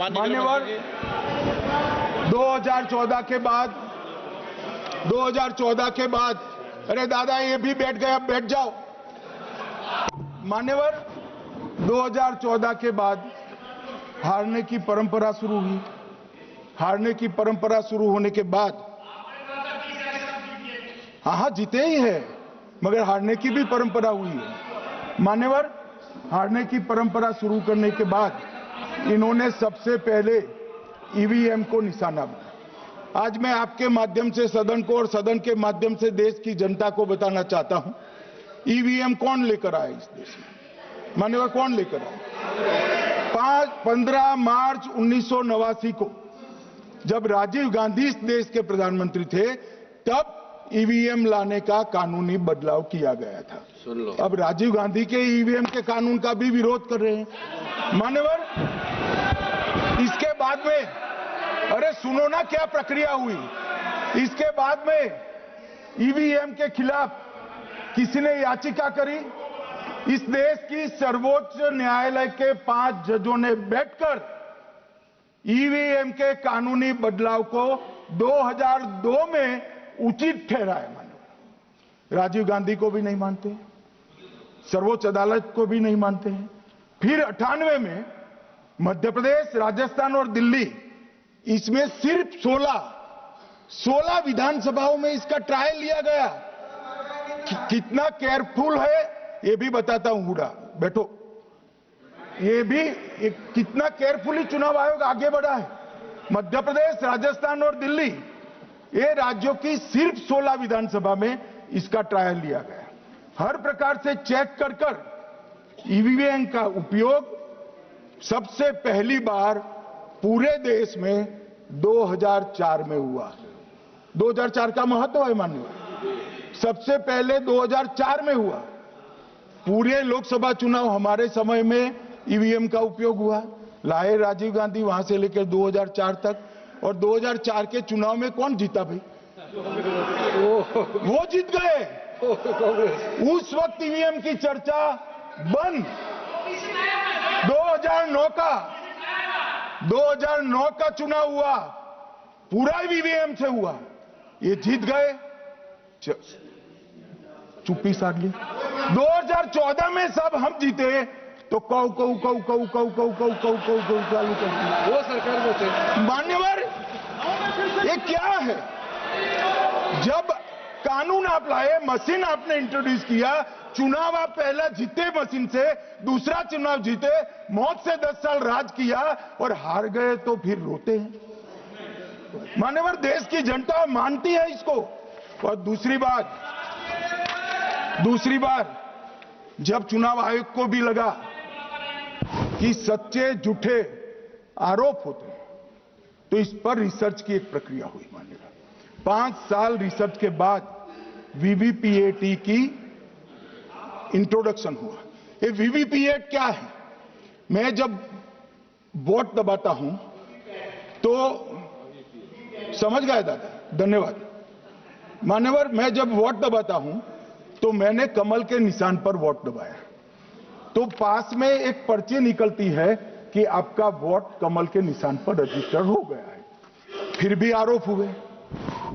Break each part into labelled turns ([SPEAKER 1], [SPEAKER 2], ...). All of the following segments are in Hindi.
[SPEAKER 1] मान्यवर 2014 के बाद अरे दादा ये भी बैठ गए, अब बैठ जाओ। मान्यवर 2014 के बाद हारने की परंपरा शुरू हुई। हारने की परंपरा शुरू होने के बाद हाँ जीते ही है, मगर हारने की भी परंपरा हुई है। मान्यवर हारने की परंपरा शुरू करने के बाद इन्होंने सबसे पहले ईवीएम को निशाना बनाया। आज मैं आपके माध्यम से सदन को और सदन के माध्यम से देश की जनता को बताना चाहता हूं, ईवीएम कौन लेकर आया इस देश में। मान्यवर कौन लेकर आया? 15 मार्च 1989 को जब राजीव गांधी इस देश के प्रधानमंत्री थे, तब ईवीएम लाने का कानूनी बदलाव किया गया था। सुन लो, अब राजीव गांधी के ईवीएम के कानून का भी विरोध कर रहे हैं। मान्यवर इसके बाद में अरे सुनो ना क्या प्रक्रिया हुई। इसके बाद में ईवीएम के खिलाफ किसी ने याचिका करी। इस देश की सर्वोच्च न्यायालय के 5 जजों ने बैठकर ईवीएम के कानूनी बदलाव को 2002 में उचित ठहराया। मानो राजीव गांधी को भी नहीं मानते, सर्वोच्च अदालत को भी नहीं मानते हैं। फिर 98 में मध्य प्रदेश, राजस्थान और दिल्ली, इसमें सिर्फ 16 विधानसभाओं में इसका ट्रायल लिया गया। कितना केयरफुल है ये भी बताता हूं। हुडा बैठो, ये भी कितना केयरफुली चुनाव आयोग आगे बढ़ा है। मध्य प्रदेश, राजस्थान और दिल्ली, ये राज्यों की सिर्फ 16 विधानसभा में इसका ट्रायल लिया गया। हर प्रकार से चेक कर ईवीएम का उपयोग सबसे पहली बार पूरे देश में 2004 में हुआ। 2004 का महत्व है माननीय, सबसे पहले 2004 में हुआ। पूरे लोकसभा चुनाव हमारे समय में ईवीएम का उपयोग हुआ। लाए राजीव गांधी, वहां से लेकर 2004 तक। और 2004 के चुनाव में कौन जीता भाई? वो जीत गए। उस वक्त ईवीएम की चर्चा बंद। 2009 का चुनाव हुआ, पूरा ईवीएम से हुआ, ये जीत गए। चुप्पी साध ली। 2014 में सब हम जीते तो कौ चालू कर दी। वो सरकार में थे। मान्यवर ये क्या है? जब कानून आप लाए, मशीन आपने इंट्रोड्यूस किया, चुनाव आप पहला जीते मशीन से, दूसरा चुनाव जीते, मौत से 10 साल राज किया और हार गए तो फिर रोते हैं। मान्यवर देश की जनता मानती है इसको। और दूसरी बार जब चुनाव आयोग को भी लगा कि सच्चे झूठे आरोप होते हैं, तो इस पर रिसर्च की एक प्रक्रिया हुई। मानिएगा 5 साल रिसर्च के बाद वीवीपीएटी की इंट्रोडक्शन हुआ। ये वीवीपीएटी क्या है? मैं जब वोट दबाता हूं तो समझ गए दादा, धन्यवाद। मान्यवर मैं जब वोट दबाता हूं तो मैंने कमल के निशान पर वोट दबाया, तो पास में एक पर्ची निकलती है कि आपका वोट कमल के निशान पर रजिस्टर हो गया है। फिर भी आरोप हुए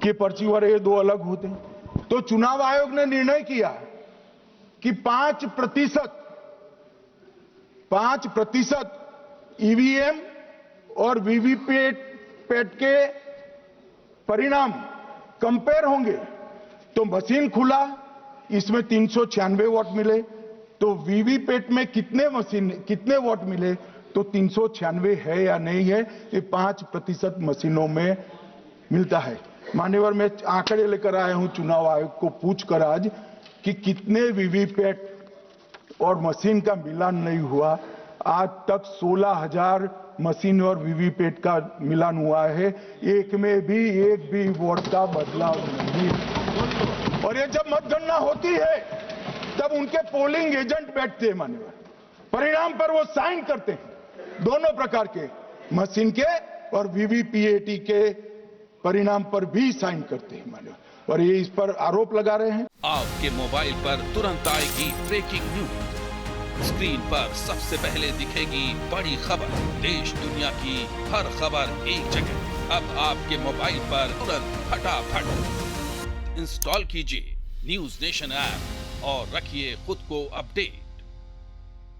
[SPEAKER 1] कि पर्ची और ये दो अलग होते हैं। तो चुनाव आयोग ने निर्णय किया कि 5% ईवीएम और वीवीपैट के परिणाम कंपेयर होंगे। तो मशीन खुला, इसमें 396 वोट मिले। तो वीवीपैट में कितने वोट मिले, तो 396 है या नहीं है, ये 5% मशीनों में मिलता है। मान्यवर मैं आंकड़े लेकर आया हूं चुनाव आयोग को पूछकर आज कि कितने वीवीपैट और मशीन का मिलान नहीं हुआ। आज तक 16,000 मशीन और वीवीपैट का मिलान हुआ है, एक भी वोट का बदलाव नहीं। और ये जब मतगणना होती है तब उनके पोलिंग एजेंट बैठते हैं मान्यवर, परिणाम पर वो साइन करते हैं, दोनों प्रकार के, मशीन के और वीवीपीएटी के परिणाम पर भी साइन करते हैं मान्यवर। और ये इस पर आरोप लगा रहे हैं।
[SPEAKER 2] आपके मोबाइल पर तुरंत आएगी ब्रेकिंग न्यूज, स्क्रीन पर सबसे पहले दिखेगी बड़ी खबर, देश दुनिया की हर खबर एक जगह। अब आपके मोबाइल पर तुरंत फटाफट इंस्टॉल कीजिए न्यूज नेशन ऐप और रखिए खुद को अपडेट।